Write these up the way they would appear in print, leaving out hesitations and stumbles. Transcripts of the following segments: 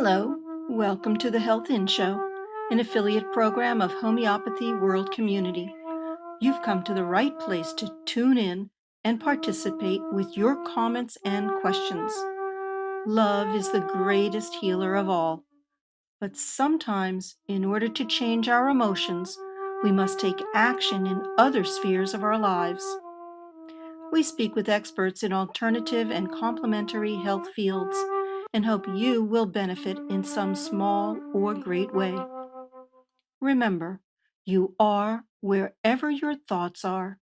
Hello, welcome to the Health In Show, an affiliate program of Homeopathy World Community. You've come to the right place to tune in and participate with your comments and questions. Love is the greatest healer of all, but sometimes, in order to change our emotions, we must take action in other spheres of our lives. We speak with experts in alternative and complementary health fields and hope you will benefit in some small or great way. Remember, you are wherever your thoughts are.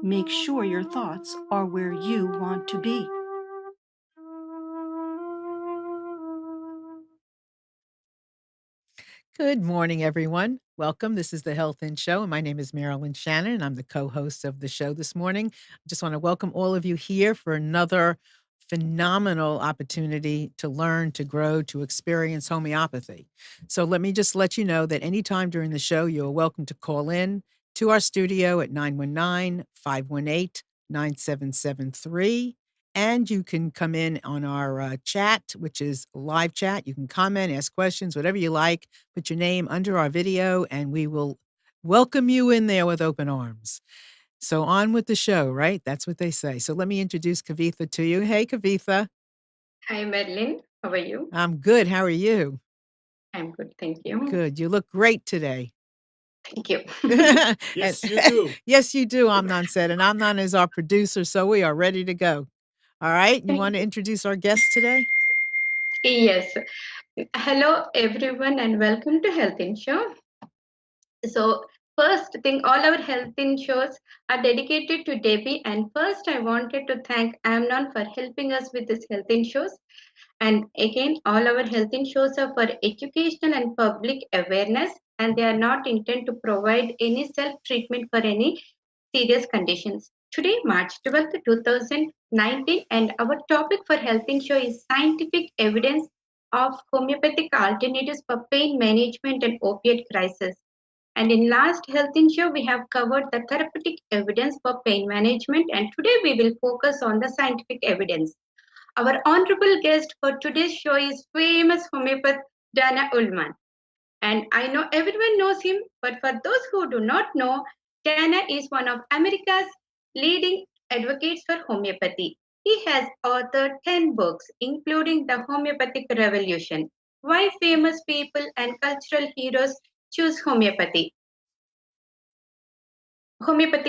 Make sure your thoughts are where you want to be. Good morning, everyone. Welcome. This is the Health In Show, and my name is Marilyn Shannon, and I'm the co-host of the show this morning. I just want to welcome all of you here for another phenomenal opportunity to learn, to grow, to experience homeopathy. So let me just let you know that anytime during the show, you're welcome to call in to our studio at 919-518-9773. And you can come in on our chat, which is live chat. You can comment, ask questions, whatever you like. Put your name under our video, and we will welcome you in there with open arms. So on with the show, right? That's what they say. So let me introduce Kavitha to you. Hey, Kavitha. Hi, Madeline. How are you? I'm good. How are you? I'm good, thank you. Good. You look great today. Thank you. Yes, you do. Yes, you do, Amnon said. And Amnon is our producer, so we are ready to go. All right. You want to introduce our guest today? Yes. Hello, everyone, and welcome to Health In Show. So, first thing, all our Health In Shows are dedicated to Debbie. And first, I wanted to thank Amnon for helping us with this Health In Shows. And again, all our Health In Shows are for educational and public awareness, and they are not intended to provide any self-treatment for any serious conditions. Today, March 12th, 2019, and our topic for Health In Show is scientific evidence of homeopathic alternatives for pain management and opiate crisis. And in last Health In Show, we have covered the therapeutic evidence for pain management, and today we will focus on the scientific evidence. Our honorable guest for today's show is famous homeopath Dana Ullman. And I know everyone knows him, but for those who do not know, Dana is one of America's leading advocates for homeopathy. He has authored 10 books, including The Homeopathic Revolution, Why Famous People and Cultural Heroes Choose Homeopathic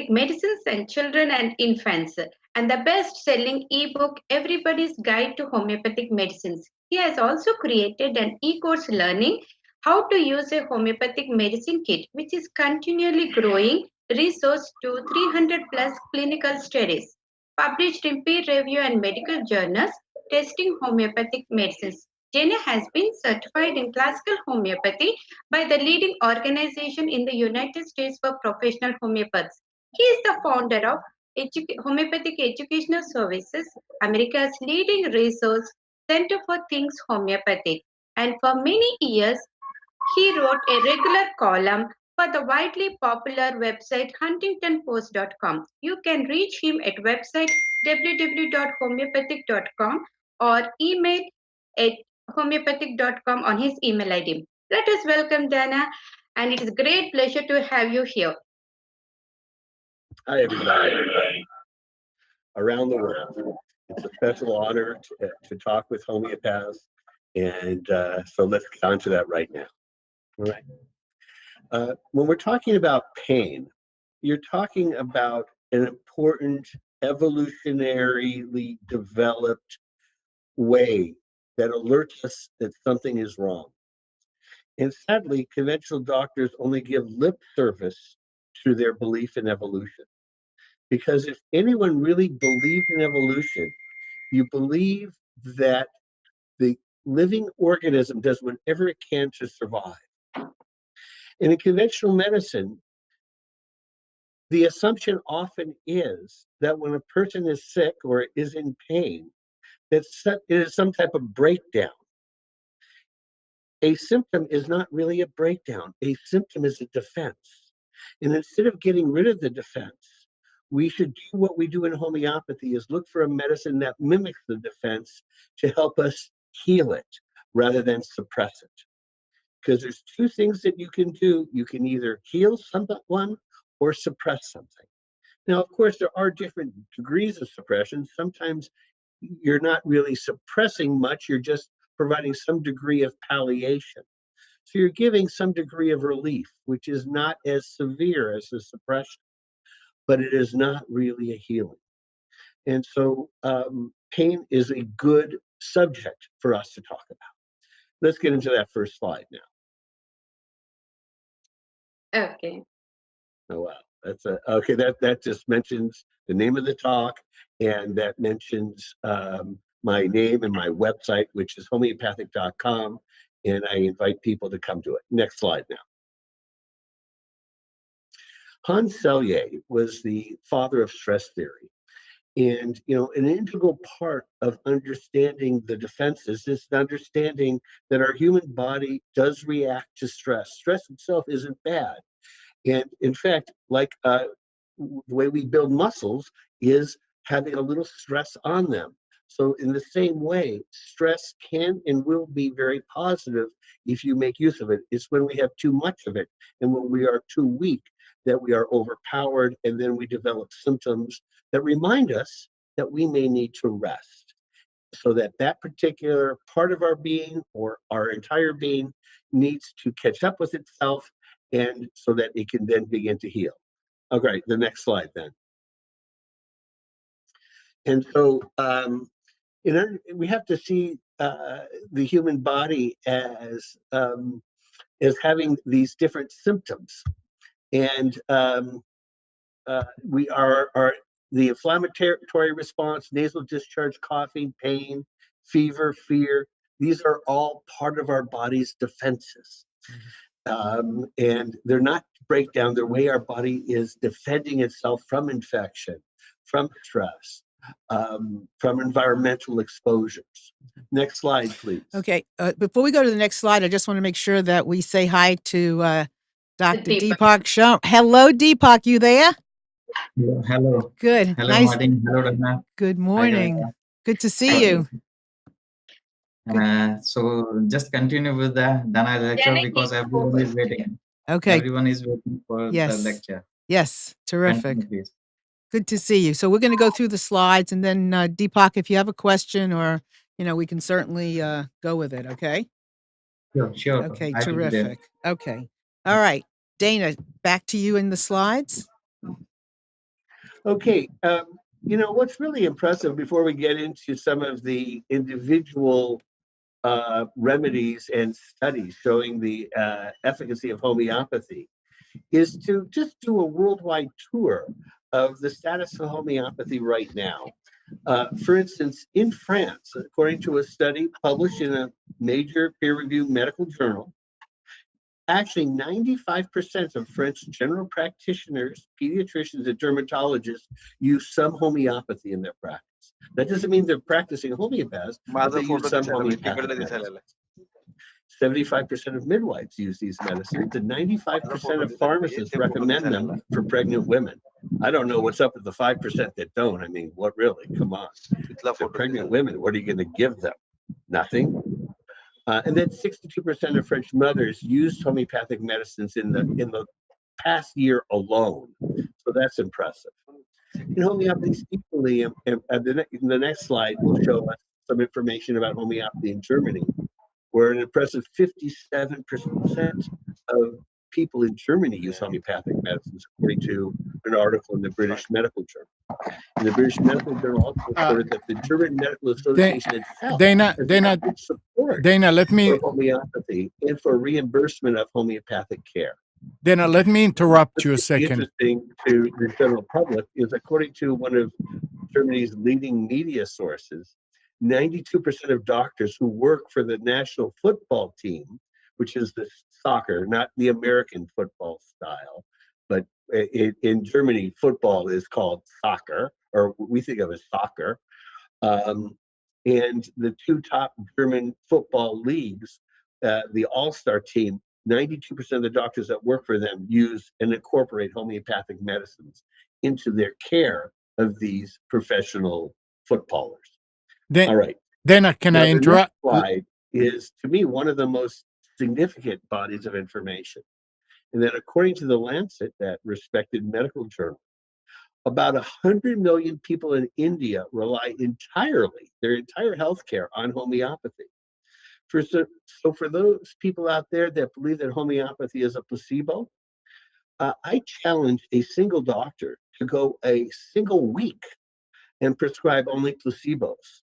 Medicines and Children and Infants, and the best-selling ebook Everybody's Guide to Homeopathic Medicines. He has also created an e-course learning how to use a homeopathic medicine kit, which is continually growing resource to 300 plus clinical studies, published in peer review and medical journals, testing homeopathic medicines. Jenna has been certified in classical homeopathy by the leading organization in the United States for professional homeopaths. He is the founder of Homeopathic Educational Services, America's leading resource center for things homeopathic. And for many years, he wrote a regular column for the widely popular website huntingtonpost.com. You can reach him at website www.homeopathic.com or email at homeopathic.com on his email ID. Let us welcome Dana, and it is a great pleasure to have you here. Hi, everybody around the world. It's a special honor to talk with homeopaths, and so let's get on to that right now. All right. When we're talking about pain, you're talking about an important evolutionarily developed way that alerts us that something is wrong. And sadly, conventional doctors only give lip service to their belief in evolution. Because if anyone really believes in evolution, you believe that the living organism does whatever it can to survive. And in conventional medicine, the assumption often is that when a person is sick or is in pain, that it is some type of breakdown. A symptom is not really a breakdown. A symptom is a defense. And instead of getting rid of the defense, we should do what we do in homeopathy is look for a medicine that mimics the defense to help us heal it. rather than suppress it. Because there's two things that you can do. You can either heal someone or suppress something. Now, of course, there are different degrees of suppression. Sometimes you're not really suppressing much, you're just providing some degree of palliation. So you're giving some degree of relief, which is not as severe as the suppression, but it is not really a healing. And so pain is a good subject for us to talk about. Let's get into that first slide now. Okay. Oh, wow. Okay. That just mentions the name of the talk, and that mentions my name and my website, which is homeopathic.com. And I invite people to come to it. Next slide now. Hans Selye was the father of stress theory. And, an integral part of understanding the defenses is understanding that our human body does react to stress. Stress itself isn't bad. And in fact, like the way we build muscles is having a little stress on them. So in the same way, stress can and will be very positive if you make use of it. It's when we have too much of it and when we are too weak that we are overpowered, and then we develop symptoms that remind us that we may need to rest, so that particular part of our being or our entire being needs to catch up with itself, and so that it can then begin to heal. Okay, the next slide then. And so we have to see the human body as having these different symptoms. And we are the inflammatory response, nasal discharge, coughing, pain, fever, fear. These are all part of our body's defenses. And they're not breakdown. They're the way our body is defending itself from infection, from stress, from environmental exposures. Next slide, please. Okay. Before we go to the next slide, I just want to make sure that we say hi to Dr. Deepak Shah. Hello, Deepak. You there? Hello. Good. Hello, nice. Martin. Hello, Dana. Good morning. Hi, good to see you. So just continue with the Dana lecture because everyone is waiting. Okay. Everyone is waiting for the lecture. Yes. Terrific. Continue, please. Good to see you. So we're going to go through the slides, and then Deepak, if you have a question or, we can certainly go with it. Okay. Sure. Okay. Terrific. Okay. All right. Dana, back to you in the slides. Okay. What's really impressive before we get into some of the individual remedies and studies showing the efficacy of homeopathy is to just do a worldwide tour of the status of homeopathy right now. For instance, in France, according to a study published in a major peer-reviewed medical journal, actually 95% of French general practitioners, pediatricians, and dermatologists use some homeopathy in their practice. That doesn't mean they're practicing homeopaths, but they use some homeopathic medicine. 75% of midwives use these medicines, and 95% of pharmacists recommend them for pregnant women. I don't know what's up with the 5% that don't. I mean, what really? Come on. For pregnant women, what are you going to give them? Nothing. And then 62% of French mothers used homeopathic medicines in the past year alone. So that's impressive. And homeopathy equally, in the next slide will show us some information about homeopathy in Germany, where an impressive 57% of people in Germany use homeopathic medicines, according to an article in the British Medical Journal. And the British Medical Journal also reported that the German Medical Association itself has support for homeopathy and for reimbursement of homeopathic care. Dana, let me interrupt you a second. Interesting to the general public is, according to one of Germany's leading media sources, 92% of doctors who work for the national football team, which is the soccer, not the American football style, but in Germany, football is called soccer, or we think of as soccer. And the two top German football leagues, the all-star team, 92% of the doctors that work for them use and incorporate homeopathic medicines into their care of these professional footballers. All right. Dana, can I interrupt? is, to me, one of the most significant bodies of information. And then according to the Lancet, that respected medical journal, about 100 million people in India rely entirely, their entire healthcare, on homeopathy. So for those people out there that believe that homeopathy is a placebo, I challenge a single doctor to go a single week and prescribe only placebos.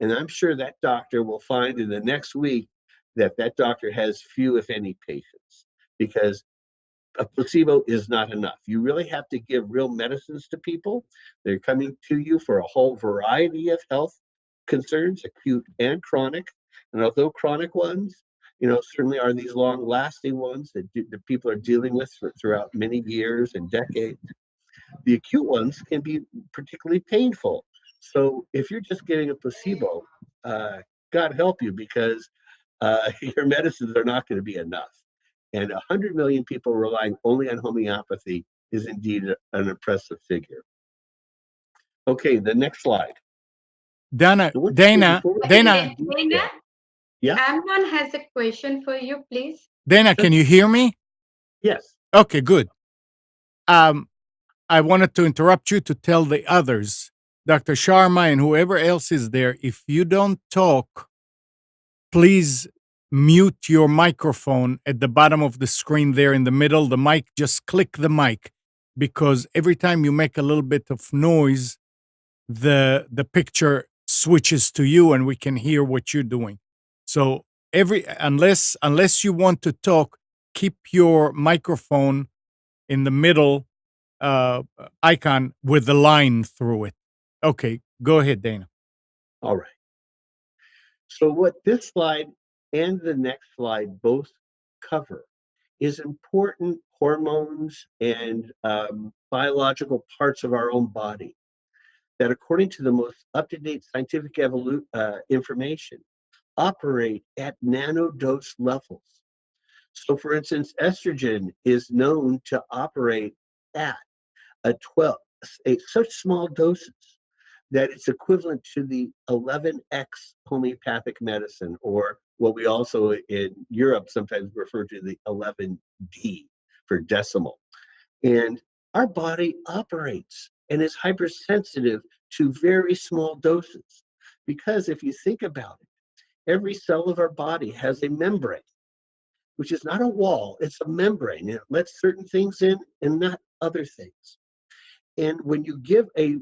And I'm sure that doctor will find in the next week that that doctor has few, if any, patients, because a placebo is not enough. You really have to give real medicines to people. They're coming to you for a whole variety of health concerns, acute and chronic. And although chronic ones, certainly are these long-lasting ones that the people are dealing with throughout many years and decades, the acute ones can be particularly painful. So if you're just getting a placebo, God help you, because your medicines are not going to be enough. And 100 million people relying only on homeopathy is indeed an impressive figure. Okay, the next slide. Dana, Yeah. Amnon has a question for you, please. Dana, can you hear me? Yes. Okay, good. I wanted to interrupt you to tell the others, Dr. Sharma and whoever else is there, if you don't talk, please mute your microphone at the bottom of the screen there in the middle. The mic, just click the mic, because every time you make a little bit of noise, the picture switches to you and we can hear what you're doing. So unless you want to talk, keep your microphone in the middle icon with the line through it. Okay, go ahead, Dana. All right. So what this slide and the next slide both cover is important hormones and biological parts of our own body that, according to the most up-to-date scientific information, operate at nanodose levels. So for instance, estrogen is known to operate at such small doses that it's equivalent to the 11x homeopathic medicine, or what we also in Europe sometimes refer to the 11D for decimal. And our body operates and is hypersensitive to very small doses. Because if you think about it, every cell of our body has a membrane, which is not a wall, it's a membrane. It lets certain things in and not other things. And when you give a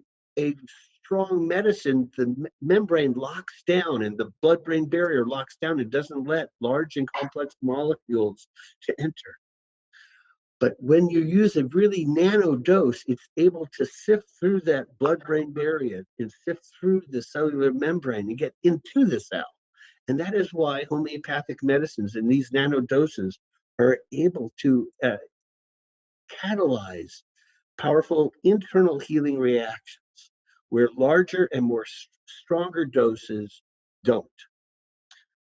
strong medicine, the membrane locks down and the blood-brain barrier locks down and doesn't let large and complex molecules to enter. But when you use a really nano dose, it's able to sift through that blood-brain barrier and sift through the cellular membrane and get into the cell. And that is why homeopathic medicines in these nano doses are able to catalyze powerful internal healing reactions, where larger and more stronger doses don't.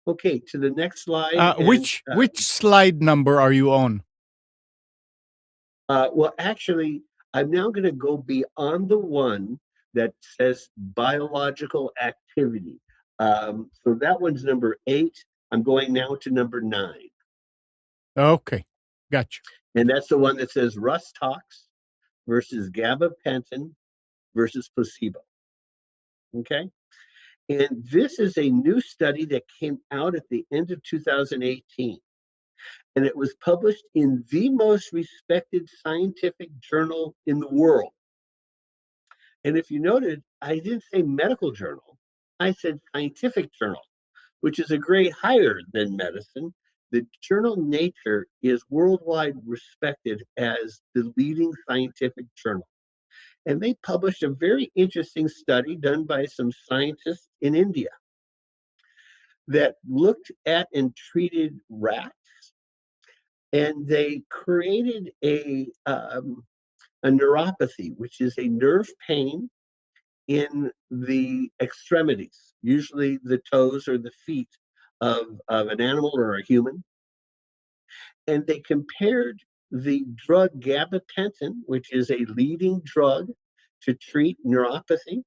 Okay, to the next slide. Which slide number are you on? Well, actually, I'm now going to go beyond the one that says biological activity. So that one's number 8. I'm going now to number 9. Okay, gotcha. And that's the one that says Rus tox versus gabapentin versus placebo. Okay. And this is a new study that came out at the end of 2018. And it was published in the most respected scientific journal in the world. And if you noted, I didn't say medical journal, I said scientific journal, which is a grade higher than medicine. The journal Nature is worldwide respected as the leading scientific journal. And they published a very interesting study done by some scientists in India that looked at and treated rats. And they created a neuropathy, which is a nerve pain in the extremities, usually the toes or the feet of an animal or a human. And they compared the drug gabapentin, which is a leading drug to treat neuropathy.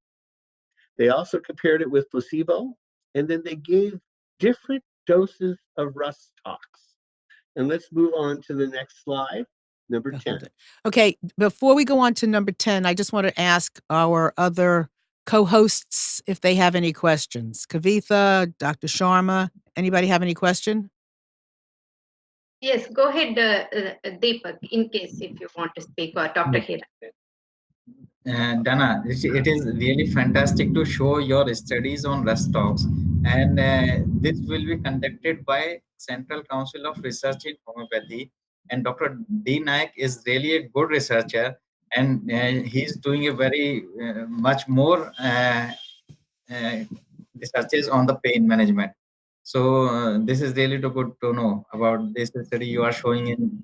They also compared it with placebo, and then they gave different doses of rust tox. And let's move on to the next slide, number 10. Okay, before we go on to number 10, I just want to ask our other co-hosts if they have any questions. Kavitha, Dr. Sharma, anybody have any question? Yes, go ahead, Deepak, in case if you want to speak, or Dr. Hira. Dana, it is really fantastic to show your studies on rust talks, and this will be conducted by Central Council of Research in Homeopathy. And Dr. D. Naik is really a good researcher, and he's doing a very much more researches on the pain management. So this is really too good to know about this study you are showing in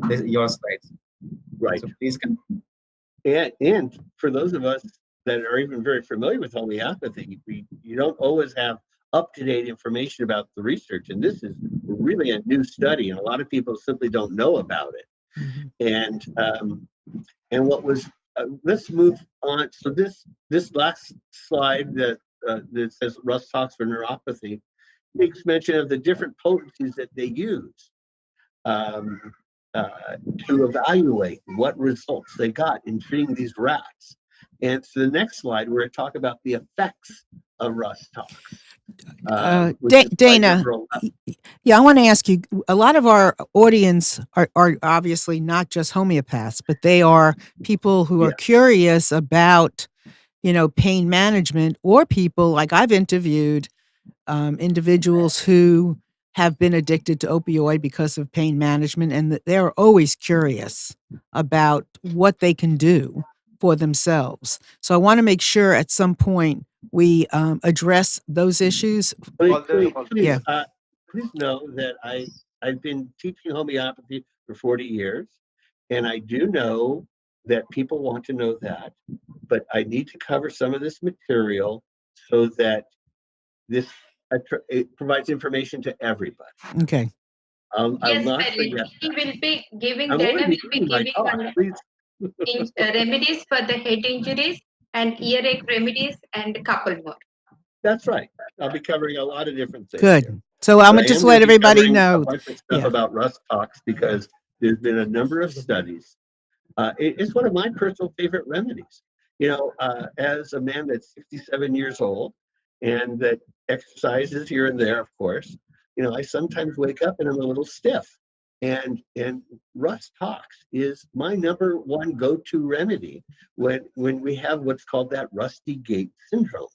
your slides. Right. So please continue. And for those of us that are even very familiar with homeopathy, you don't always have up-to-date information about the research. And this is really a new study, and a lot of people simply don't know about it. Mm-hmm. And what was, let's move on. So this last slide that says rust tox for neuropathy makes mention of the different potencies that they use. To evaluate what results they got in treating these rats. And so the next slide, we're going to talk about the effects of rust tox. Dana, yeah, I want to ask you, a lot of our audience are obviously not just homeopaths, but they are people who are curious about, pain management, or people like I've interviewed individuals who have been addicted to opioid because of pain management, and they're always curious about what they can do for themselves. So I want to make sure at some point we address those issues. Please know that I've been teaching homeopathy for 40 years, and I do know that people want to know that, but I need to cover some of this material so that it provides information to everybody. Okay. Yes, he will be giving remedies for the head injuries and earache remedies and a couple more. That's right. I'll be covering a lot of different things. Good. Here. So I'm gonna just let everybody know a bunch of stuff about rust tox, because there's been a number of studies. It's one of my personal favorite remedies. As a man that's 67 years old and that exercises here and there, of course, I sometimes wake up and I'm a little stiff. And rust tox is my number one go-to remedy when we have what's called that rusty gait syndrome.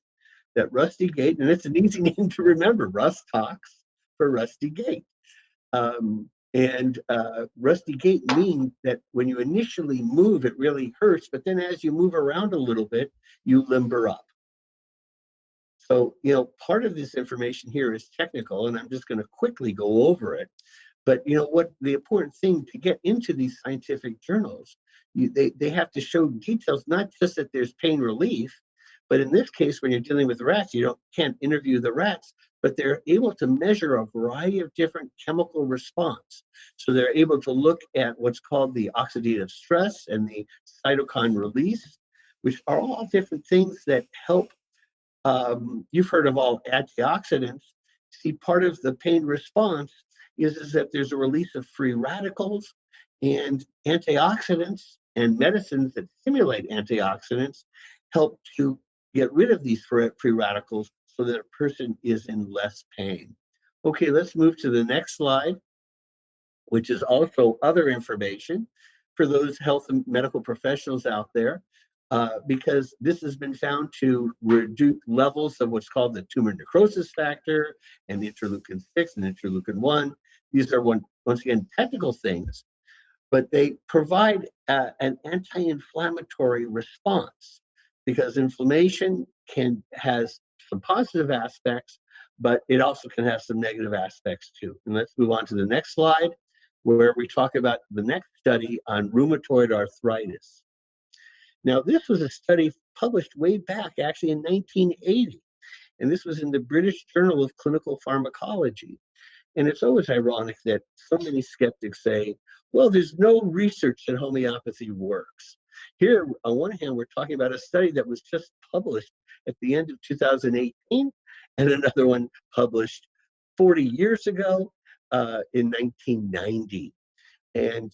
That rusty gait, and it's an easy name to remember, rust tox for rusty gait. Rusty gait means that when you initially move, it really hurts, but then as you move around a little bit, you limber up. So, part of this information here is technical, and I'm just going to quickly go over it. But what the important thing to get into these scientific journals, they have to show details, not just that there's pain relief, but in this case, when you're dealing with rats, you can't interview the rats, but they're able to measure a variety of different chemical response. So they're able to look at what's called the oxidative stress and the cytokine release, which are all different things that help. You've heard of all antioxidants. See, part of the pain response is that there's a release of free radicals, and antioxidants and medicines that stimulate antioxidants help to get rid of these free radicals so that a person is in less pain. Okay, let's move to the next slide, which is also other information for those health and medical professionals out there, because this has been found to reduce levels of what's called the tumor necrosis factor and interleukin 6 and interleukin 1. These are, once again, technical things, but they provide an anti-inflammatory response, because inflammation has some positive aspects, but it also can have some negative aspects too. And let's move on to the next slide, where we talk about the next study on rheumatoid arthritis. Now, this was a study published way back, actually in 1980, and this was in the British Journal of Clinical Pharmacology. And it's always ironic that so many skeptics say, well, there's no research that homeopathy works. Here, on one hand, we're talking about a study that was just published at the end of 2018, and another one published 40 years ago in 1990. And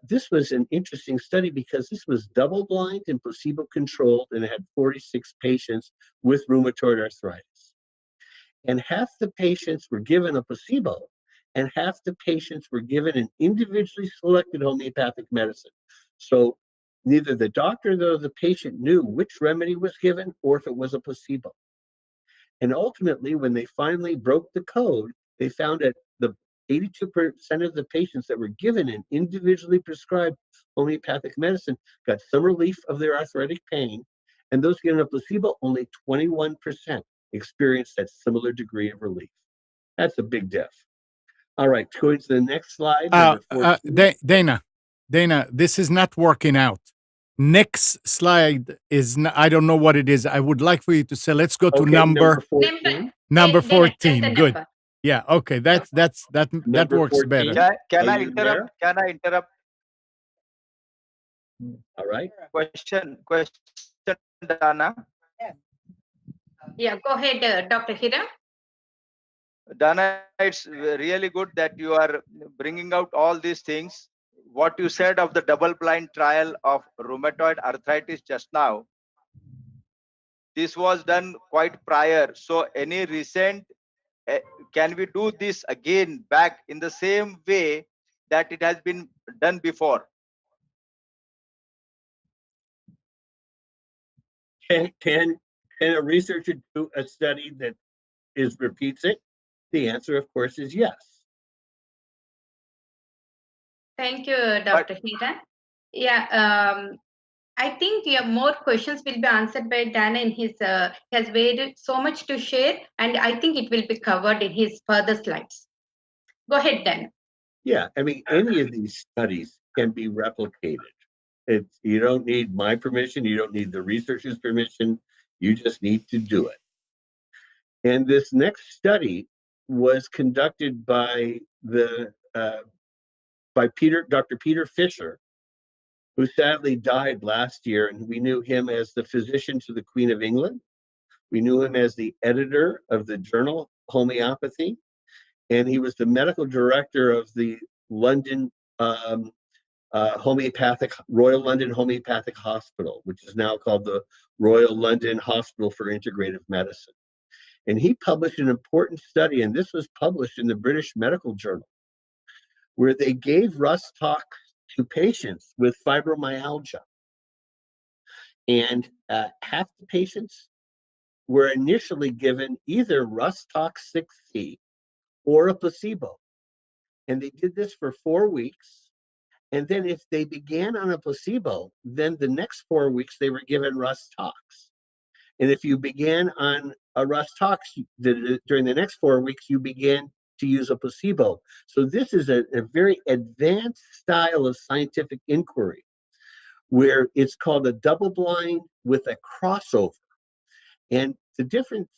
this was an interesting study because this was double-blind and placebo-controlled, and it had 46 patients with rheumatoid arthritis. And half the patients were given a placebo, and half the patients were given an individually selected homeopathic medicine. So neither the doctor nor the patient knew which remedy was given or if it was a placebo. And ultimately, when they finally broke the code, they found that the 82% of the patients that were given an individually prescribed homeopathic medicine got some relief of their arthritic pain, and those given a placebo, only 21% experienced that similar degree of relief. That's a big diff. All right, going to the next slide, number 14. Dana, this is not working out. Next slide is, I don't know what it is. I would like for you to say, let's go to Okay, number 14. number Then that's 14. the Good. number. Yeah, okay. That Number works 14. better. Can Are I you interrupt? there? Can I interrupt? All right. Question, Dana. Yeah, go ahead, Dr. Hira. Dana, it's really good that you are bringing out all these things. What you said of the double-blind trial of rheumatoid arthritis just now, this was done quite prior. So any recent, can we do this again back in the same way that it has been done before? Can a researcher do a study that repeats it? The answer, of course, is yes. Thank you, Dr. Hira. Yeah, I think more questions will be answered by Dan in his, he has very so much to share, and I think it will be covered in his further slides. Go ahead, Dan. Yeah, I mean, any of these studies can be replicated. You don't need my permission, you don't need the researcher's permission, you just need to do it. And this next study was conducted by Dr. Peter Fisher, who sadly died last year, and we knew him as the physician to the Queen of England. We knew him as the editor of the journal Homeopathy, and he was the medical director of the London Royal London Homeopathic Hospital, which is now called the Royal London Hospital for Integrative Medicine. And he published an important study, and this was published in the British Medical Journal, where they gave Rust Talk to patients with fibromyalgia. And half the patients were initially given either Rust Talk 6C or a placebo. And they did this for 4 weeks. And then if they began on a placebo, then the next 4 weeks they were given Rust Talks. And if you began on a Rust Talks during the next 4 weeks, you began to use a placebo. So this is a very advanced style of scientific inquiry, where it's called a double blind with a crossover. And the difference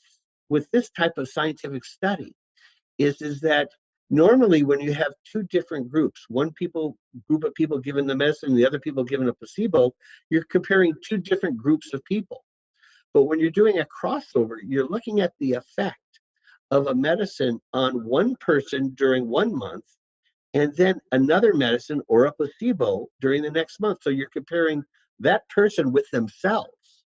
with this type of scientific study is that normally when you have two different groups, group of people given the medicine, the other people given a placebo, you're comparing two different groups of people. But when you're doing a crossover, you're looking at the effect of a medicine on one person during 1 month, and then another medicine or a placebo during the next month. So you're comparing that person with themselves.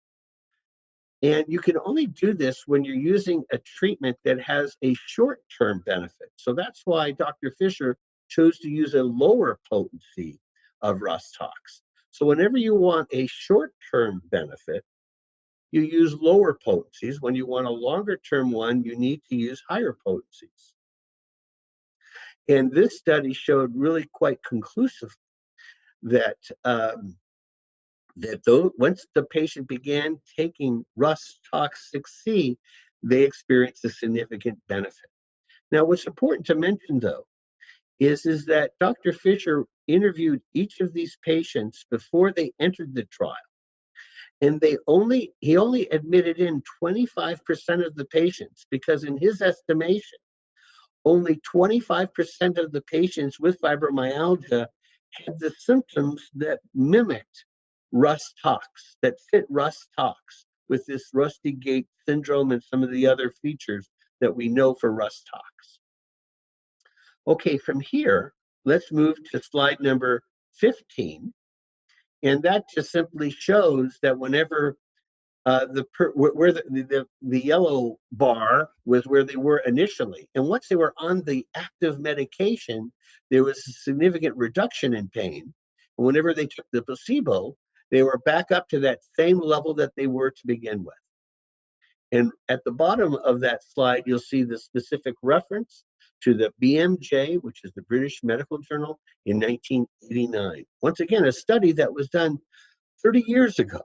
And you can only do this when you're using a treatment that has a short-term benefit. So that's why Dr. Fisher chose to use a lower potency of Rust Tox. So whenever you want a short-term benefit, you use lower potencies. When you want a longer-term one, you need to use higher potencies. And this study showed really quite conclusively that once the patient began taking Rust Tox 6C, they experienced a significant benefit. Now, what's important to mention, though, is that Dr. Fisher interviewed each of these patients before they entered the trial. And he only admitted in 25% of the patients, because in his estimation, only 25% of the patients with fibromyalgia had the symptoms that mimicked Rust Tox, that fit Rust Tox with this rusty gait syndrome and some of the other features that we know for Rust Tox. Okay, from here, let's move to slide number 15. And that just simply shows that whenever where the yellow bar was where they were initially. And once they were on the active medication, there was a significant reduction in pain. And whenever they took the placebo, they were back up to that same level that they were to begin with. And at the bottom of that slide, you'll see the specific reference to the BMJ, which is the British Medical Journal, in 1989. Once again, a study that was done 30 years ago.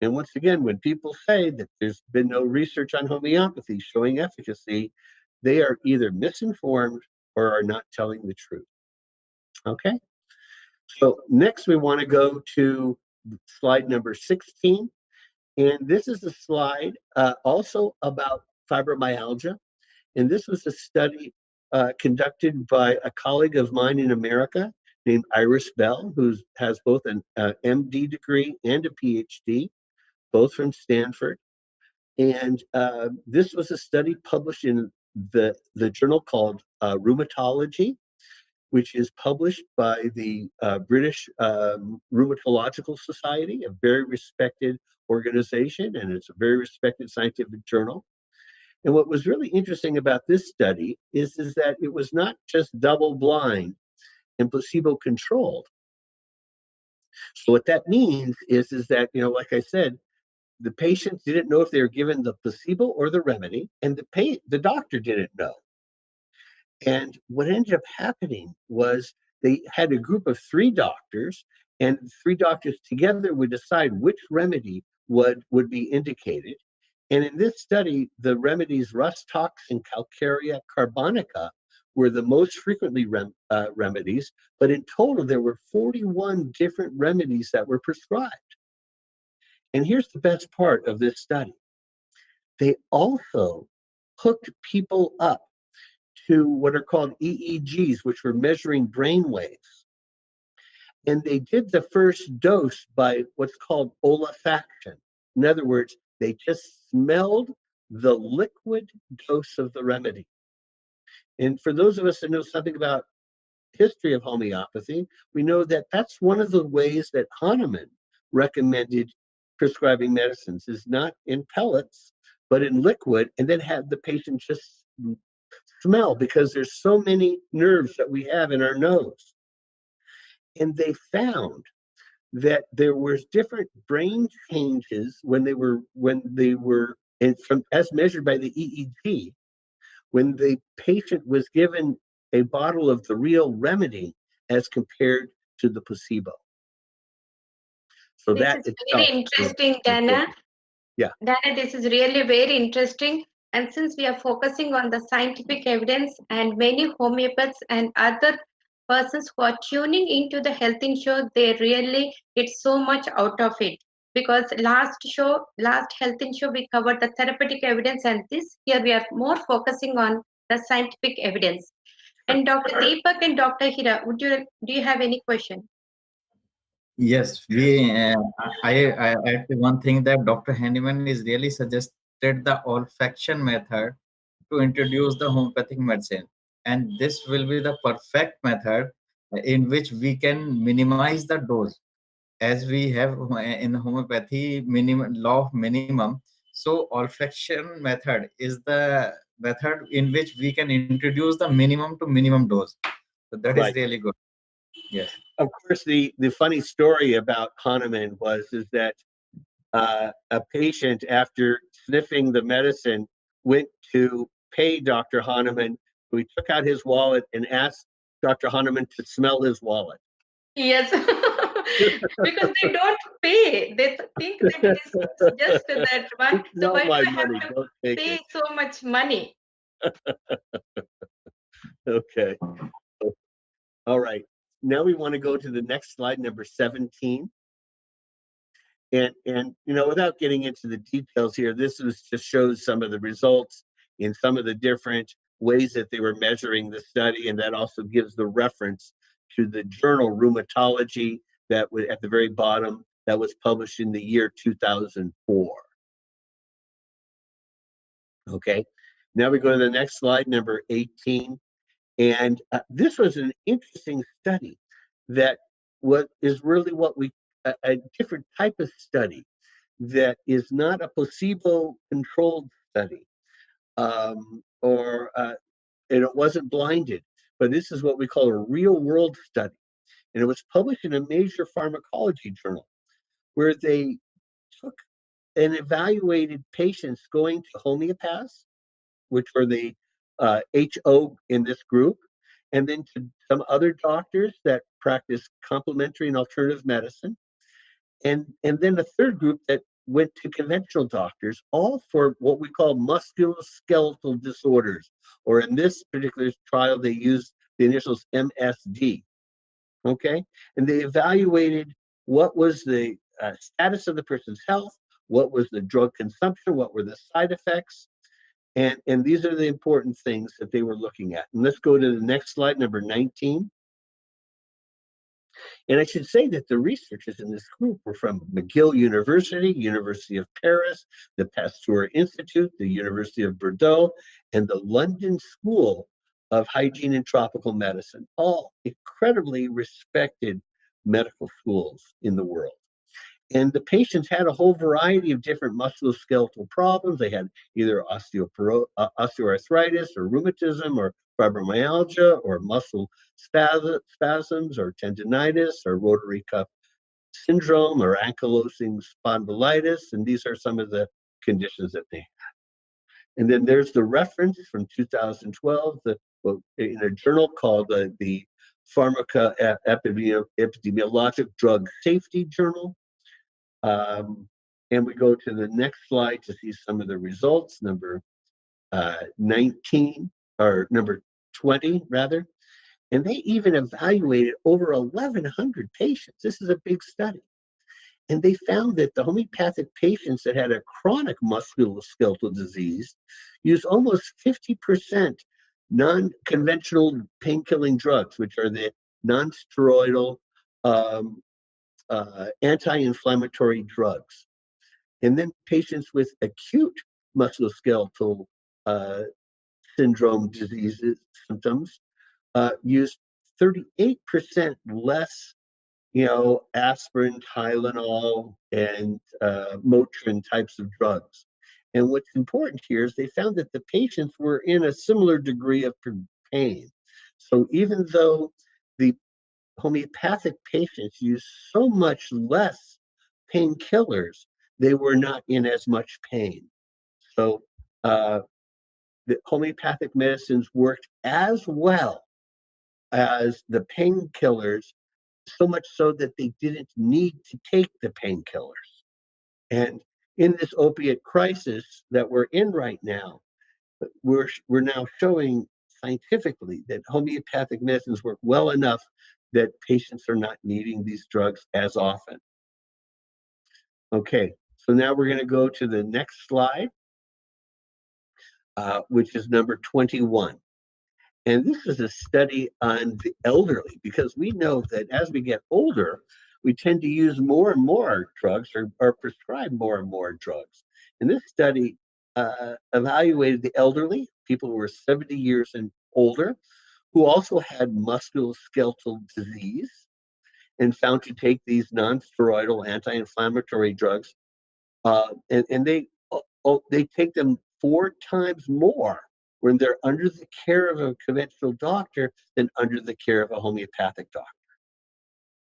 And once again, when people say that there's been no research on homeopathy showing efficacy, they are either misinformed or are not telling the truth. Okay? So next we want to go to slide number 16. And this is a slide also about fibromyalgia. And this was a study conducted by a colleague of mine in America named Iris Bell, who has both an MD degree and a PhD, both from Stanford. And this was a study published in the journal called Rheumatology, which is published by the British Rheumatological Society, a very respected organization, and it's a very respected scientific journal. And what was really interesting about this study is that it was not just double blind and placebo controlled. So what that means is that, like I said, the patients didn't know if they were given the placebo or the remedy, and the doctor didn't know. And what ended up happening was they had a group of 3 doctors, and 3 doctors together would decide which remedy would be indicated. And in this study, the remedies Rus tox and Calcarea carbonica were the most frequently remedies, but in total, there were 41 different remedies that were prescribed. And here's the best part of this study. They also hooked people up to what are called EEGs, which were measuring brain waves. And they did the first dose by what's called olfaction. In other words, they just smelled the liquid dose of the remedy. And for those of us that know something about history of homeopathy, we know that that's one of the ways that Hahnemann recommended prescribing medicines, is not in pellets, but in liquid, and then have the patient just smell, because there's so many nerves that we have in our nose. And they found that there was different brain changes when they were and from as measured by the EEG, when the patient was given a bottle of the real remedy as compared to the placebo. So This that is very itself interesting, is Dana. important. Yeah. Dana, this is really very interesting. And since we are focusing on the scientific evidence, and many homeopaths and other persons who are tuning into the health show, they really get so much out of it. Because last health show, we covered the therapeutic evidence, and this here we are more focusing on the scientific evidence. And Dr. Deepak and Dr. Hira, do you have any question? Yes, I add one thing that Dr. Hanneman is really suggested the olfaction method to introduce the homeopathic medicine. And this will be the perfect method in which we can minimize the dose, as we have in homeopathy minimum law of minimum. So olfaction method is the method in which we can introduce the minimum to minimum dose. So that is Right. really good. Yes. Of course, the funny story about Hahnemann is that a patient, after sniffing the medicine, went to pay Dr. Hahnemann, who took out his wallet and asked Dr. Hahnemann to smell his wallet. Yes, because they don't pay. They think that it is just that one. So why do my I have money, to don't take pay it. so much money? Okay. All right. Now we want to go to the next slide, number 17. And without getting into the details here, this just shows some of the results in some of the different ways that they were measuring the study, and that also gives the reference to the journal Rheumatology that was at the very bottom, that was published in the year 2004. Okay, now we go to the next slide, number 18. And this was an interesting study that is really what a different type of study that is not a placebo-controlled study, and it wasn't blinded, but this is what we call a real-world study. And it was published in a major pharmacology journal where they took and evaluated patients going to homeopaths, which were the HO in this group, and then to some other doctors that practice complementary and alternative medicine, and then a third group that went to conventional doctors, all for what we call musculoskeletal disorders, or in this particular trial, they used the initials MSD. Okay, and they evaluated what was the status of the person's health, what was the drug consumption, what were the side effects, and these are the important things that they were looking at. And let's go to the next slide, number 19. And I should say that the researchers in this group were from McGill University, University of Paris, the Pasteur Institute, the University of Bordeaux, and the London School of Hygiene and Tropical Medicine, all incredibly respected medical schools in the world. And the patients had a whole variety of different musculoskeletal problems. They had either osteoarthritis or rheumatism or fibromyalgia or muscle spasms or tendinitis or rotary cuff syndrome or ankylosing spondylitis. And these are some of the conditions that they had. And then there's the reference from 2012 in a journal called the Pharmacoepidemiologic Drug Safety Journal. And we go to the next slide to see some of the results, number 19, or number 20, rather. And they even evaluated over 1,100 patients. This is a big study. And they found that the homeopathic patients that had a chronic musculoskeletal disease used almost 50% non-conventional pain-killing drugs, which are the non-steroidal anti-inflammatory drugs. And then patients with acute musculoskeletal syndrome diseases, symptoms, used 38% less, aspirin, Tylenol, and Motrin types of drugs. And what's important here is they found that the patients were in a similar degree of pain. So even though the homeopathic patients used so much less painkillers, they were not in as much pain. So the homeopathic medicines worked as well as the painkillers, so much so that they didn't need to take the painkillers. And in this opiate crisis that we're in right now, we're now showing scientifically that homeopathic medicines work well enough that patients are not needing these drugs as often. Okay, so now we're going to go to the next slide, which is number 21. And this is a study on the elderly, because we know that as we get older, we tend to use more and more drugs or prescribe more and more drugs. And this study evaluated the elderly, people who were 70 years and older, who also had musculoskeletal disease, and found to take these non-steroidal anti-inflammatory drugs, and they take them 4 times more when they're under the care of a conventional doctor than under the care of a homeopathic doctor.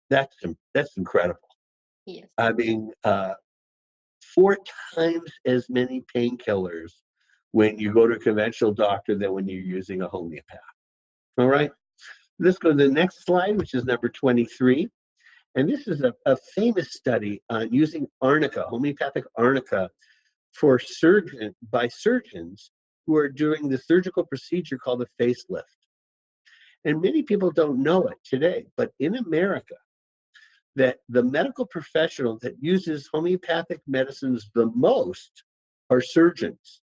That's incredible. Yes. I mean, 4 times as many painkillers when you go to a conventional doctor than when you're using a homeopath. All right, let's go to the next slide, which is number 23. And this is a famous study on using arnica, homeopathic arnica, by surgeons who are doing the surgical procedure called a facelift. And many people don't know it today, but in America, that the medical professional that uses homeopathic medicines the most are surgeons,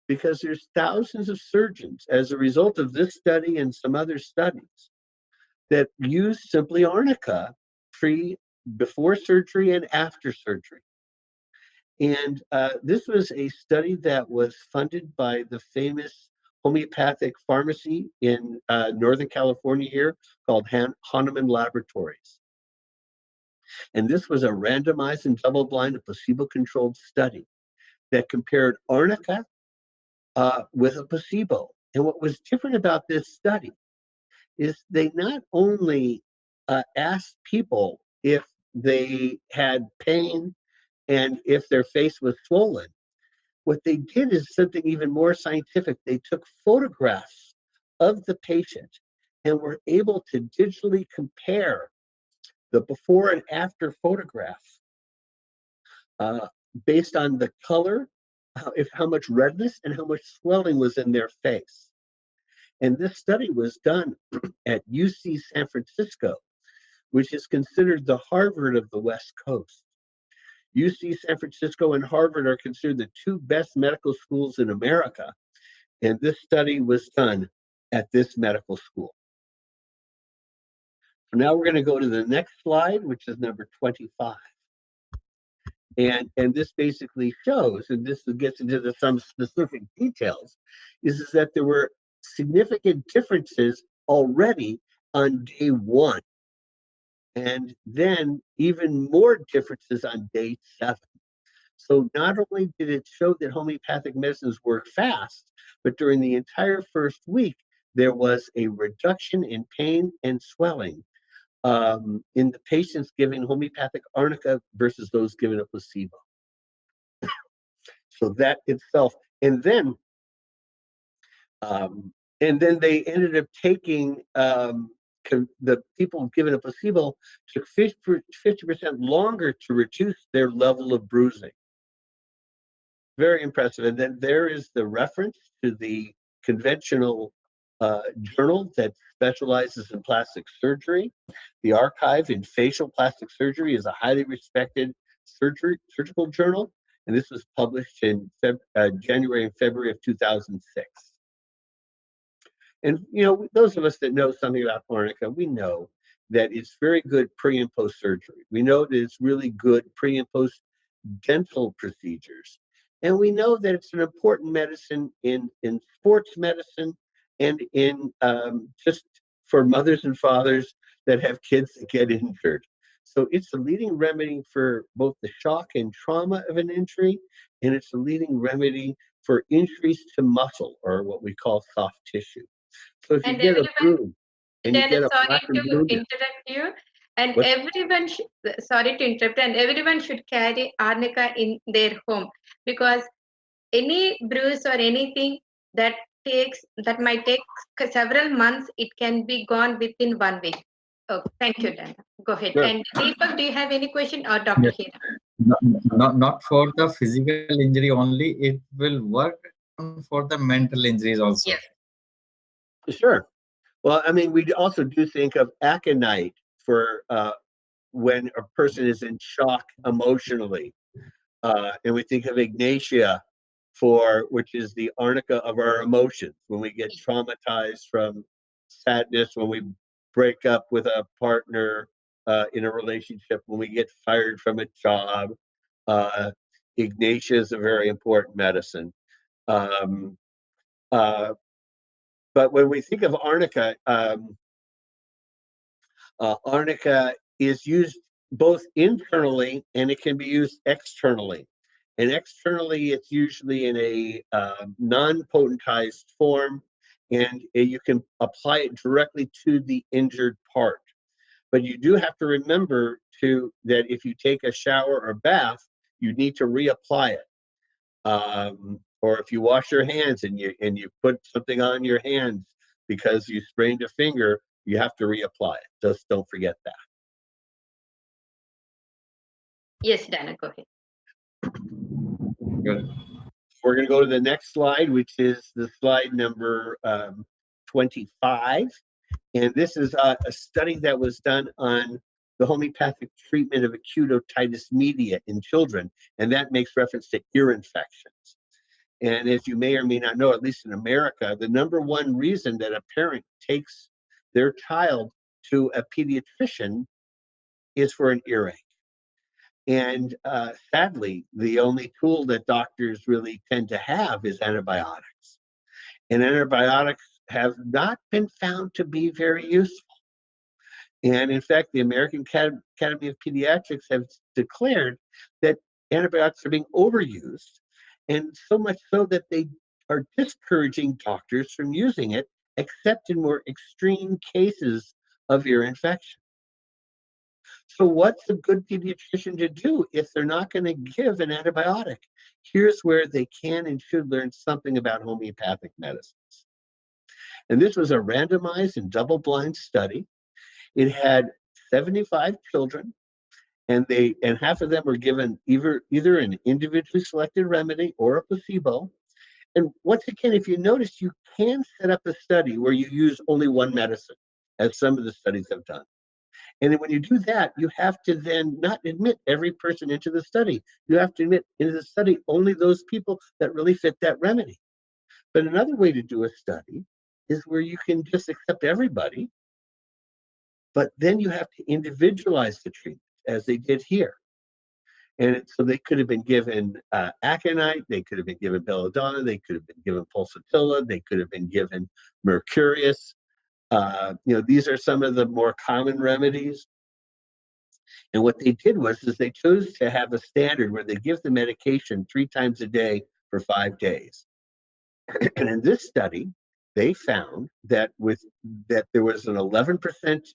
because there's thousands of surgeons as a result of this study and some other studies that use simply arnica before surgery and after surgery. And this was a study that was funded by the famous homeopathic pharmacy in Northern California here called Hahnemann Laboratories. And this was a randomized and double-blind placebo-controlled study that compared arnica with a placebo. And what was different about this study is they not only asked people if they had pain and if their face was swollen. What they did is something even more scientific. They took photographs of the patient and were able to digitally compare the before and after photographs based on the color, how much redness and how much swelling was in their face. And this study was done at UC San Francisco, which is considered the Harvard of the West Coast. UC San Francisco and Harvard are considered the two best medical schools in America. And this study was done at this medical school. So now we're going to go to the next slide, which is number 25. And this basically shows, and this gets into some specific details, is that there were significant differences already on day 1. And then even more differences on day 7. So not only did it show that homeopathic medicines work fast, but during the entire first week, there was a reduction in pain and swelling in the patients given homeopathic arnica versus those given a placebo. So that itself, and then they ended up taking the people given a placebo took 50% longer to reduce their level of bruising. Very impressive. And then there is the reference to the conventional journal that specializes in plastic surgery. The Archive in Facial Plastic Surgery is a highly respected surgical journal, and this was published in January and February of 2006. And those of us that know something about arnica, we know that it's very good pre and post surgery. We know that it's really good pre and post dental procedures. And we know that it's an important medicine in sports medicine and in just for mothers and fathers that have kids that get injured. So it's a leading remedy for both the shock and trauma of an injury, and it's a leading remedy for injuries to muscle, or what we call soft tissue. So if you get a bruise and you get a sorry black and to blue, interrupt you. And everyone should, sorry to interrupt, and everyone should carry arnica in their home, because any bruise or anything that might take several months, it can be gone within 1 week. Oh, thank you, Dana. Go ahead. Sure. And Deepak, do you have any question, or Dr. Yes. Hira? Not for the physical injury only, it will work for the mental injuries also. Yes. Sure. Well, I mean, we also do think of aconite for when a person is in shock emotionally. And we think of ignatia which is the arnica of our emotions, when we get traumatized from sadness, when we break up with a partner in a relationship, when we get fired from a job. Ignatia is a very important medicine. But when we think of arnica, arnica is used both internally and it can be used externally. And externally, it's usually in a non-potentized form, and you can apply it directly to the injured part. But you do have to remember that if you take a shower or bath, you need to reapply it. Or if you wash your hands and you put something on your hands because you sprained a finger, you have to reapply it. Just don't forget that. Yes, Dana, go ahead. Good. We're going to go to the next slide, which is the slide number 25. And this is a study that was done on the homeopathic treatment of acute otitis media in children. And that makes reference to ear infections. And as you may or may not know, at least in America, the number one reason that a parent takes their child to a pediatrician is for an earache. And sadly, the only tool that doctors really tend to have is antibiotics. and antibiotics have not been found to be very useful. And in fact, the American Academy of Pediatrics has declared that antibiotics are being overused, and so much so that they are discouraging doctors from using it, except in more extreme cases of ear infection. So what's a good pediatrician to do if they're not going to give an antibiotic? Here's where they can and should learn something about homeopathic medicines. And this was a randomized and double-blind study. It had 75 children, and half of them were given either an individually selected remedy or a placebo. And once again, if you notice, you can set up a study where you use only one medicine, as some of the studies have done. And when you do that, you have to then not admit every person into the study. You have to admit into the study only those people that really fit that remedy. But another way to do a study is where you can just accept everybody, but then you have to individualize the treatment, as they did here. And so they could have been given aconite, they could have been given belladonna, they could have been given pulsatilla, they could have been given mercurius. These are some of the more common remedies. And what they did was they chose to have a standard where they give the medication 3 times a day for 5 days. And in this study, they found that there was an 11%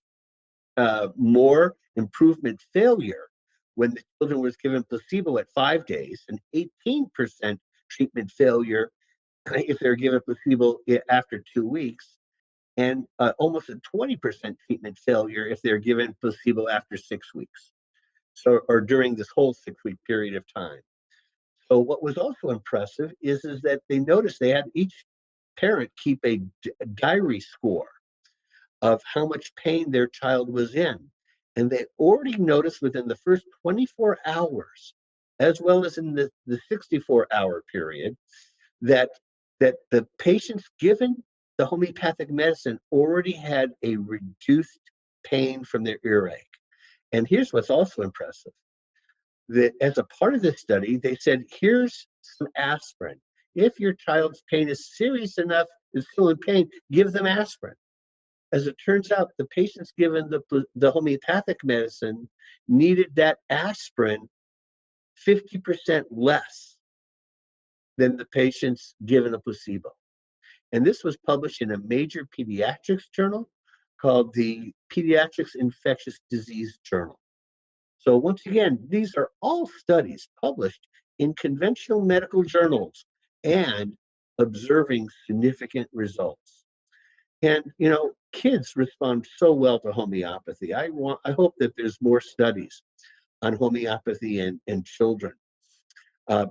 more improvement failure when the children was given placebo at 5 days, and 18% treatment failure if they're given placebo after 2 weeks, and almost a 20% treatment failure if they're given placebo after 6 weeks. So, or during this whole 6-week period of time. So what was also impressive is that they noticed they had each parent keep a diary score of how much pain their child was in. And they already noticed within the first 24 hours, as well as in the 64-hour period, that the patients given the homeopathic medicine already had a reduced pain from their earache. And here's what's also impressive. That as a part of this study, they said, here's some aspirin. If your child's pain is serious enough, is still in pain, give them aspirin. As it turns out, the patients given the homeopathic medicine needed that aspirin 50% less than the patients given a placebo. And this was published in a major pediatrics journal called the Pediatrics Infectious Disease Journal. So once again, these are all studies published in conventional medical journals and observing significant results. And kids respond so well to homeopathy. I hope that there's more studies on homeopathy and children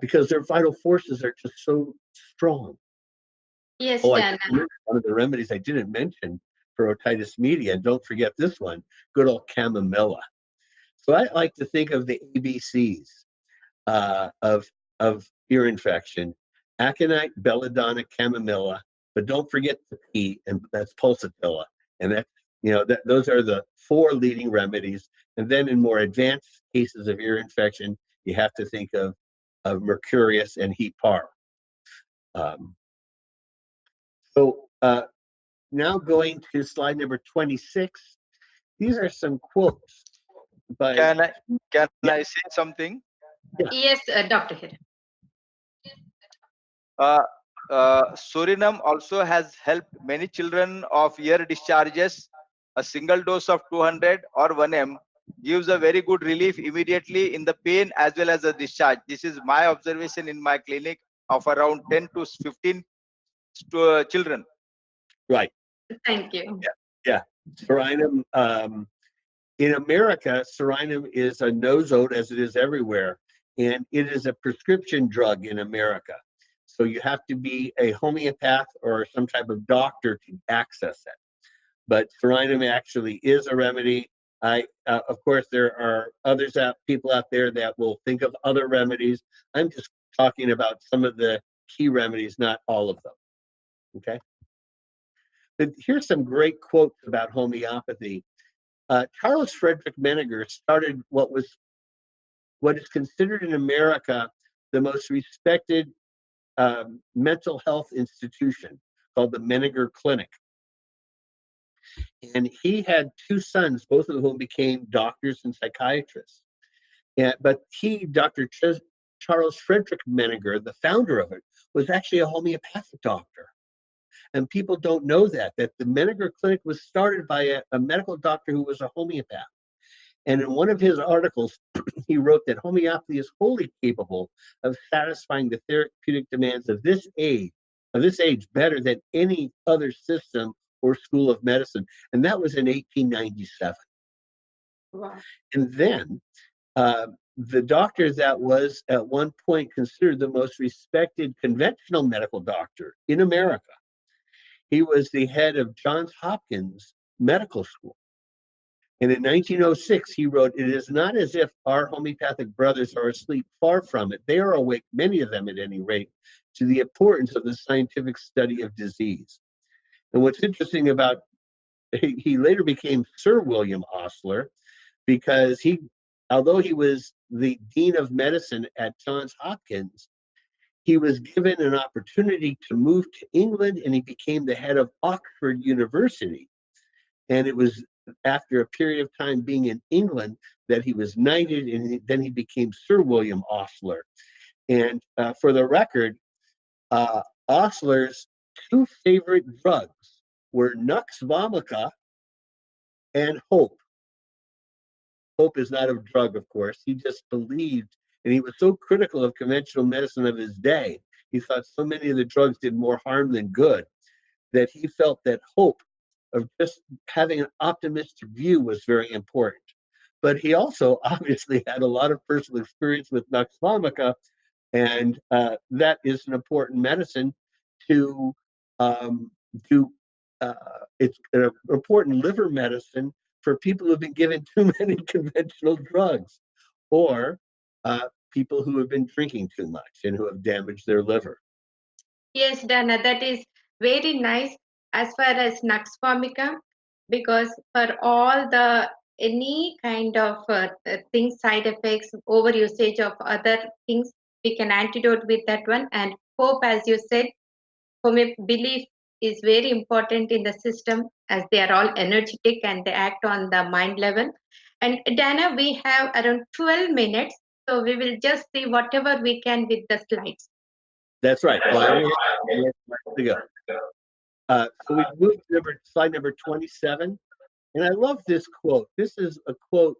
because their vital forces are just so strong. Yes, Oh, Dana. one of the remedies I didn't mention for otitis media, don't forget this one, good old chamomilla. So I like to think of the ABCs of ear infection: aconite, belladonna, chamomilla, but don't forget the P, and that's pulsatilla. And those are the 4 leading remedies. And then in more advanced cases of ear infection, you have to think of mercurius and hepar. Now going to slide number 26. These are some quotes by. Can I say something? Yeah. Yes, Dr. Hiran. Suriname also has helped many children of ear discharges. A single dose of 200 or 1 ml gives a very good relief immediately in the pain as well as the discharge. This is my observation in my clinic of around 10 to 15 children. Right. Thank you. Yeah. Suriname. In America, Suriname is a no-zode, as it is everywhere, and it is a prescription drug in America. So you have to be a homeopath or some type of doctor to access it. But Suriname actually is a remedy. Of course, there are people out there that will think of other remedies. I'm just talking about some of the key remedies, not all of them. Okay. But here's some great quotes about homeopathy. Charles Frederick Menninger started what is considered in America the most respected mental health institution called the Menninger Clinic. And he had two sons, both of whom became doctors and psychiatrists. But Dr. Charles Frederick Menninger, the founder of it, was actually a homeopathic doctor. And people don't know that the Menninger Clinic was started by a medical doctor who was a homeopath. And in one of his articles, he wrote that homeopathy is wholly capable of satisfying the therapeutic demands of this age better than any other system or school of medicine. And that was in 1897. Wow. And then the doctor that was at one point considered the most respected conventional medical doctor in America, he was the head of Johns Hopkins Medical School. And in 1906, he wrote, "It is not as if our homeopathic brothers are asleep. Far from it. They are awake, many of them at any rate, to the importance of the scientific study of disease." And what's interesting about, he later became Sir William Osler, because although he was the dean of medicine at Johns Hopkins, he was given an opportunity to move to England, and he became the head of Oxford University. And it was after a period of time being in England that he was knighted, and then he became Sir William Osler. And for the record, Osler's two favorite drugs were Nux vomica and hope. Hope is not a drug, of course. He just believed, and he was so critical of conventional medicine of his day. He thought so many of the drugs did more harm than good, that he felt that hope of just having an optimistic view was very important. But he also obviously had a lot of personal experience with Nux vomica, and that is an important medicine to do. It's an important liver medicine for people who've been given too many conventional drugs, or people who have been drinking too much and who have damaged their liver. Yes, Dana, that is very nice as far as Nux vomica, because for all the any kind of things, side effects, overusage of other things, we can antidote with that one. And hope, as you said, belief is very important in the system, as they are all energetic and they act on the mind level. And Dana, we have around 12 minutes, so we will just see whatever we can with the slides. That's right. Well, to go. So we moved to slide number 27. And I love this quote. This is a quote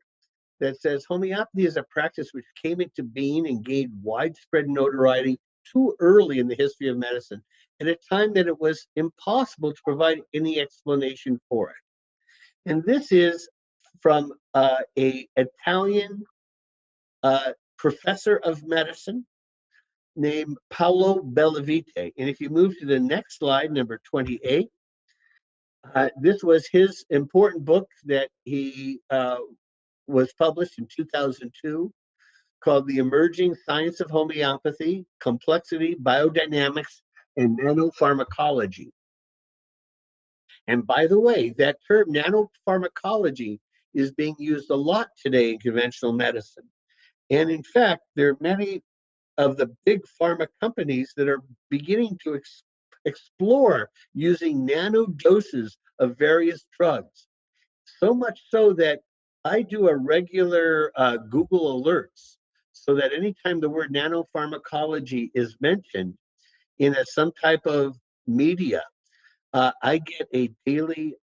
that says, "Homeopathy is a practice which came into being and gained widespread notoriety too early in the history of medicine, at a time that it was impossible to provide any explanation for it." And this is from a Italian professor of medicine named Paolo Bellavite. And if you move to the next slide, number 28, this was his important book that he was published in 2002, called The Emerging Science of Homeopathy, Complexity, Biodynamics, and Nanopharmacology. And by the way, that term nanopharmacology is being used a lot today in conventional medicine. And in fact, there are many of the big pharma companies that are beginning to explore using nano doses of various drugs. So much so that I do a regular Google alerts, so that anytime the word nanopharmacology is mentioned in some type of media, I get a daily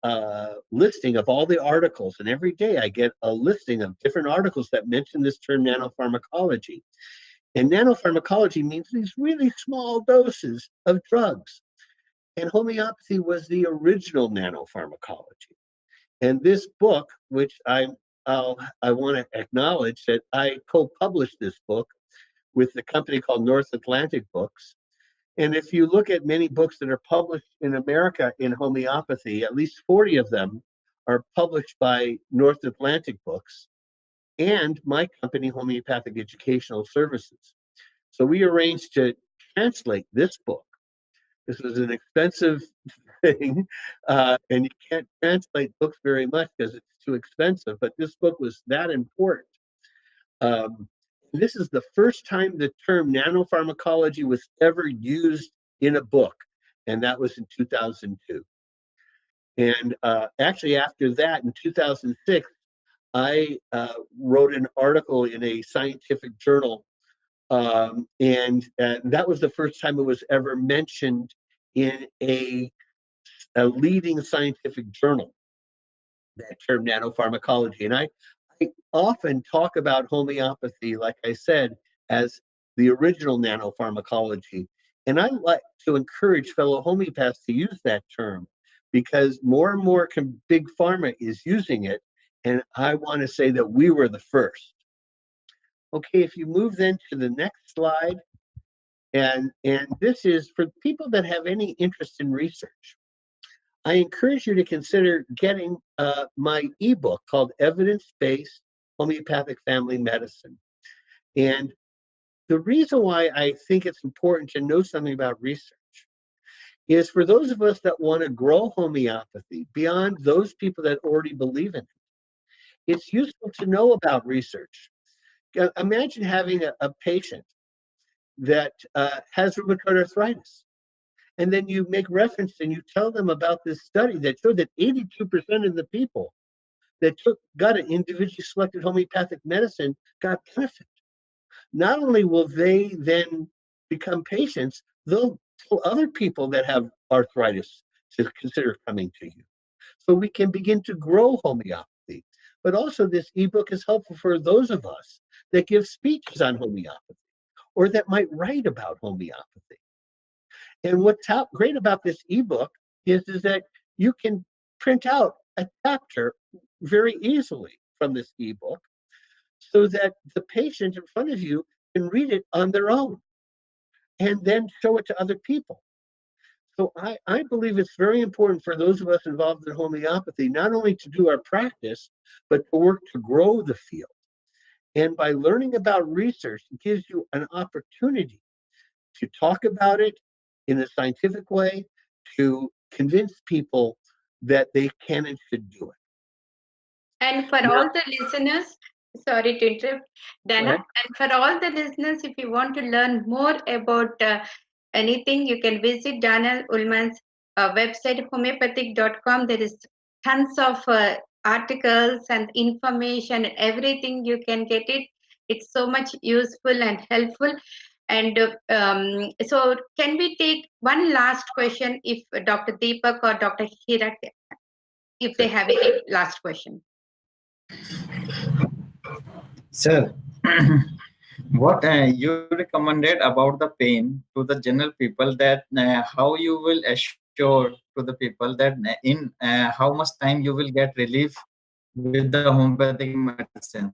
listing of all the articles, and every day I get a listing of different articles that mention this term nanopharmacology. And nanopharmacology means these really small doses of drugs. And homeopathy was the original nanopharmacology. And this book, which I want to acknowledge that I co-published this book with the company called North Atlantic Books. And if you look at many books that are published in America in homeopathy, at least 40 of them are published by North Atlantic Books and my company, Homeopathic Educational Services. So we arranged to translate this book. This was an expensive thing, and you can't translate books very much because it's too expensive, but this book was that important. This is the first time the term nanopharmacology was ever used in a book. and that was in 2002. And actually, after that, in 2006, I wrote an article in a scientific journal, and that was the first time it was ever mentioned in a leading scientific journal, that term nanopharmacology. And I often talk about homeopathy, like I said, as the original nanopharmacology. And I like to encourage fellow homeopaths to use that term, because more and more big pharma is using it. And I want to say that we were the first. Okay, if you move then to the next slide, and this is for people that have any interest in research. I encourage you to consider getting my ebook called Evidence-Based Homeopathic Family Medicine. And the reason why I think it's important to know something about research is for those of us that want to grow homeopathy beyond those people that already believe in it. It's useful to know about research. Imagine having a patient that has rheumatoid arthritis, and then you make reference and you tell them about this study that showed that 82% of the people that got an individually selected homeopathic medicine got benefit. Not only will they then become patients, they'll tell other people that have arthritis to consider coming to you. So we can begin to grow homeopathy. But also, this ebook is helpful for those of us that give speeches on homeopathy or that might write about homeopathy. And what's great about this ebook is that you can print out a chapter very easily from this ebook, so that the patient in front of you can read it on their own and then show it to other people. So I believe it's very important for those of us involved in homeopathy, not only to do our practice, but to work to grow the field. And by learning about research, it gives you an opportunity to talk about it in a scientific way, to convince people that they can and should do it. And for all the listeners, sorry to interrupt, Dana, and for all the listeners, if you want to learn more about anything, you can visit Dana Ullman's website, homeopathic.com. There is tons of articles and information, everything you can get it. It's so much useful and helpful. And so can we take one last question if Dr. Deepak or Dr. Hirak, if they have any last question? Sir, what you recommended about the pain to the general people, that how you will assure to the people that in how much time you will get relief with the homeopathic medicines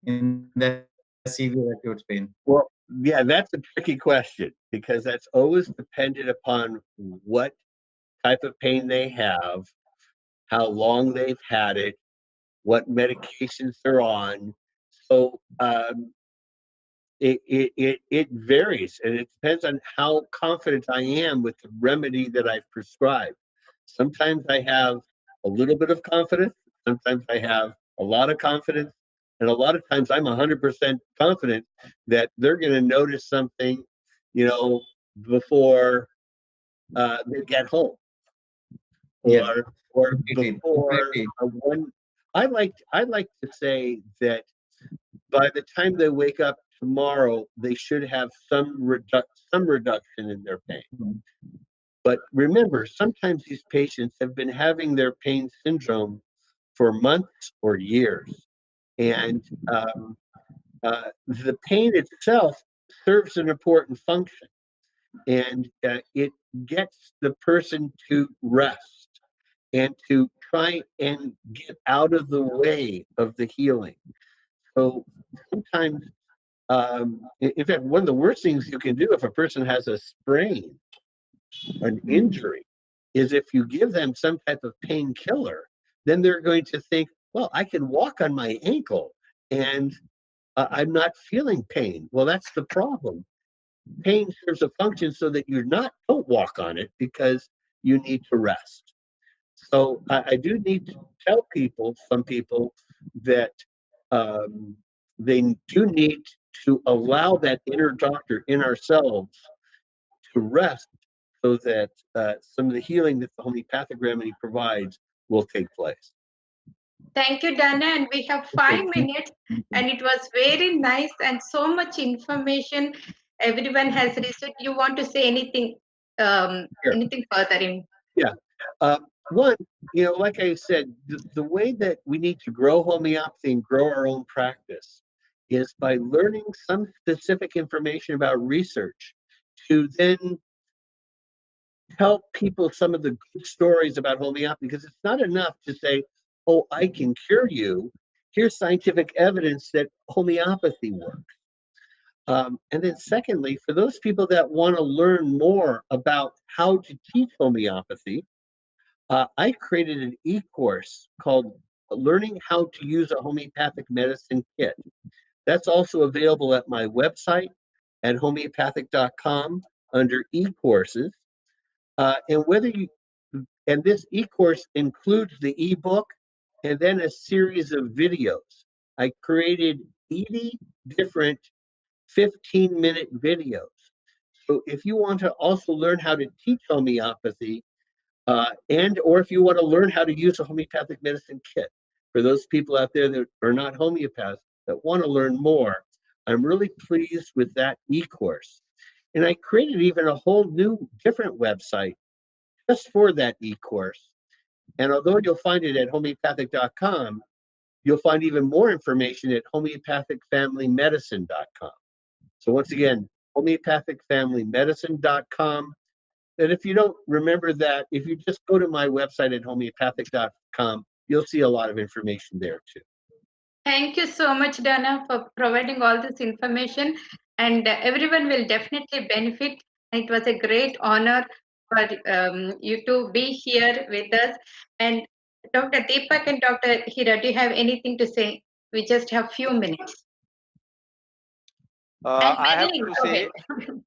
in the severe acute pain? Well, yeah, that's a tricky question, because that's always dependent upon what type of pain they have, how long they've had it, what medications they're on. So it varies, and it depends on how confident I am with the remedy that I've prescribed. Sometimes I have a little bit of confidence, sometimes I have a lot of confidence, and a lot of times I'm 100% confident that they're going to notice something, before they get home, or before one. I like to say that by the time they wake up tomorrow, they should have some reduction in their pain. But remember, sometimes these patients have been having their pain syndrome for months or years, and the pain itself serves an important function, and it gets the person to rest and to try and get out of the way of the healing. So sometimes, in fact, one of the worst things you can do if a person has a sprain, an injury, is if you give them some type of painkiller, then they're going to think, well, I can walk on my ankle and I'm not feeling pain. Well, that's the problem. Pain serves a function so that don't walk on it, because you need to rest. So I do need to tell some people, that they do need to allow that inner doctor in ourselves to rest, so that some of the healing that the homeopathic remedy provides will take place. Thank you, Dana. And we have 5 minutes, and it was very nice and so much information. Everyone has researched. You want to say anything? Sure. Anything further in? Yeah. One, like I said, the way that we need to grow homeopathy and grow our own practice is by learning some specific information about research to then tell people some of the good stories about homeopathy, because it's not enough to say, oh, I can cure you. Here's scientific evidence that homeopathy works. And then secondly, for those people that want to learn more about how to teach homeopathy, I created an e-course called Learning How to Use a Homeopathic Medicine Kit. That's also available at my website at homeopathic.com under e-courses. And this e-course includes the e-book and then a series of videos. I created 80 different 15-minute videos. So if you want to also learn how to teach homeopathy, or if you want to learn how to use a homeopathic medicine kit, for those people out there that are not homeopaths that want to learn more, I'm really pleased with that e-course. And I created even a whole new different website just for that e-course. And although you'll find it at homeopathic.com, you'll find even more information at homeopathicfamilymedicine.com. So once again, homeopathicfamilymedicine.com. And if you don't remember that, if you just go to my website at homeopathic.com, you'll see a lot of information there too. Thank you so much, Dana, for providing all this information. And everyone will definitely benefit. It was a great honor for you to be here with us. And Dr. Deepak and Dr. Hira, do you have anything to say? We just have few minutes. And I have Madeline, to go say, ahead.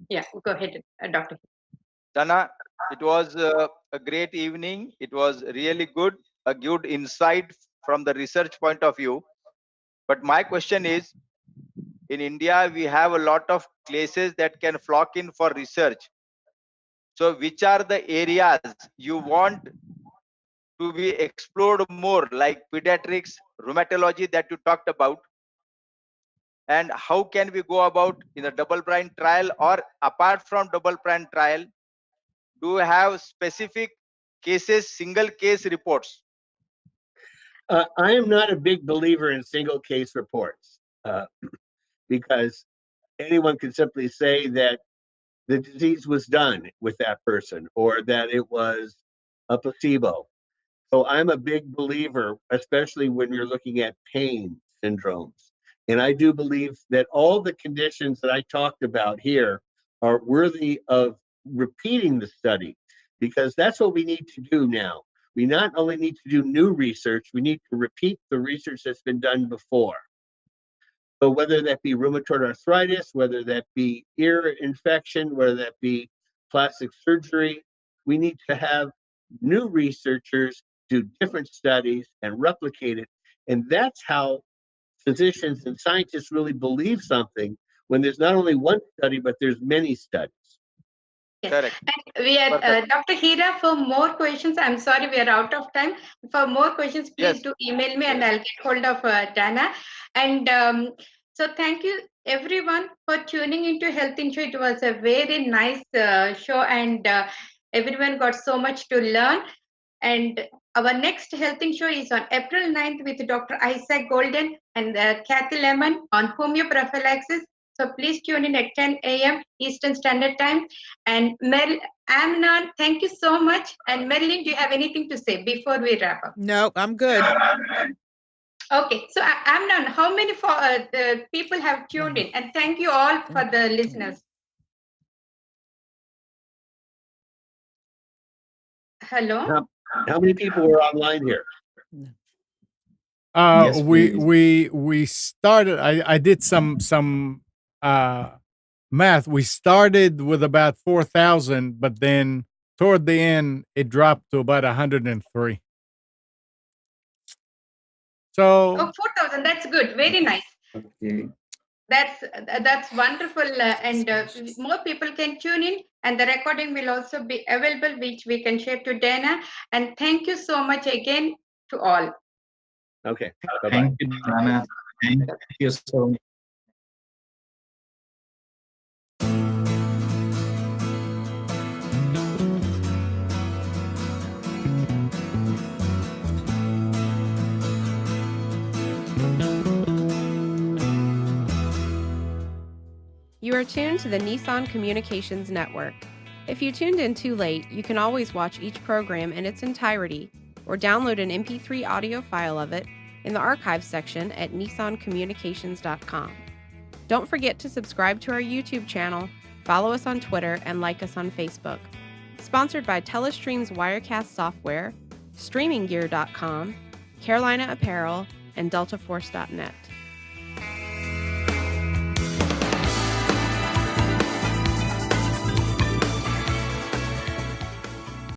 Yeah, go ahead, Dr. Dana, it was a great evening. It was really good, a good insight from the research point of view. But my question is, in India, we have a lot of places that can flock in for research. So which are the areas you want to be explored more, like pediatrics, rheumatology that you talked about? And how can we go about in a double-blind trial, or apart from double-blind trial, do you have specific cases, single case reports? I am not a big believer in single case reports because anyone can simply say that the disease was done with that person or that it was a placebo. So I'm a big believer, especially when you're looking at pain syndromes. And I do believe that all the conditions that I talked about here are worthy of repeating the study, because that's what we need to do now. We not only need to do new research, we need to repeat the research that's been done before. So whether that be rheumatoid arthritis, whether that be ear infection, whether that be plastic surgery, we need to have new researchers do different studies and replicate it. And that's how physicians and scientists really believe something, when there's not only one study, but there's many studies. Yes. Correct. And we are, Perfect. Dr. Hira, for more questions, I'm sorry, we are out of time. For more questions, please Yes. do email me and I'll get hold of Dana. And so thank you everyone for tuning into Health Info. It was a very nice show, and everyone got so much to learn. And our next Health Show is on April 9th with Dr. Isaac Golden and Kathy Lemon on homeoprophylaxis. So please tune in at 10 a.m. Eastern Standard Time. And Amnon, thank you so much. And Marilyn, do you have anything to say before we wrap up? No, I'm good. Okay, so Amnon, how many the people have tuned in? And thank you all for the listeners. Hello? How many people were online here? Yes, please. We started. I did some math. We started with about 4,000, but then toward the end it dropped to about 103. So Oh, 4,000. That's good. Very nice. Okay. That's wonderful, and more people can tune in, and the recording will also be available, which we can share to Dana. And thank you so much again to all. Okay. Bye-bye. Thank you, Dana. Thank you so much. You are tuned to the Nissan Communications Network. If you tuned in too late, you can always watch each program in its entirety or download an MP3 audio file of it in the archives section at nissancommunications.com. Don't forget to subscribe to our YouTube channel, follow us on Twitter, and like us on Facebook. Sponsored by Telestream's Wirecast software, StreamingGear.com, Carolina Apparel, and DeltaForce.net.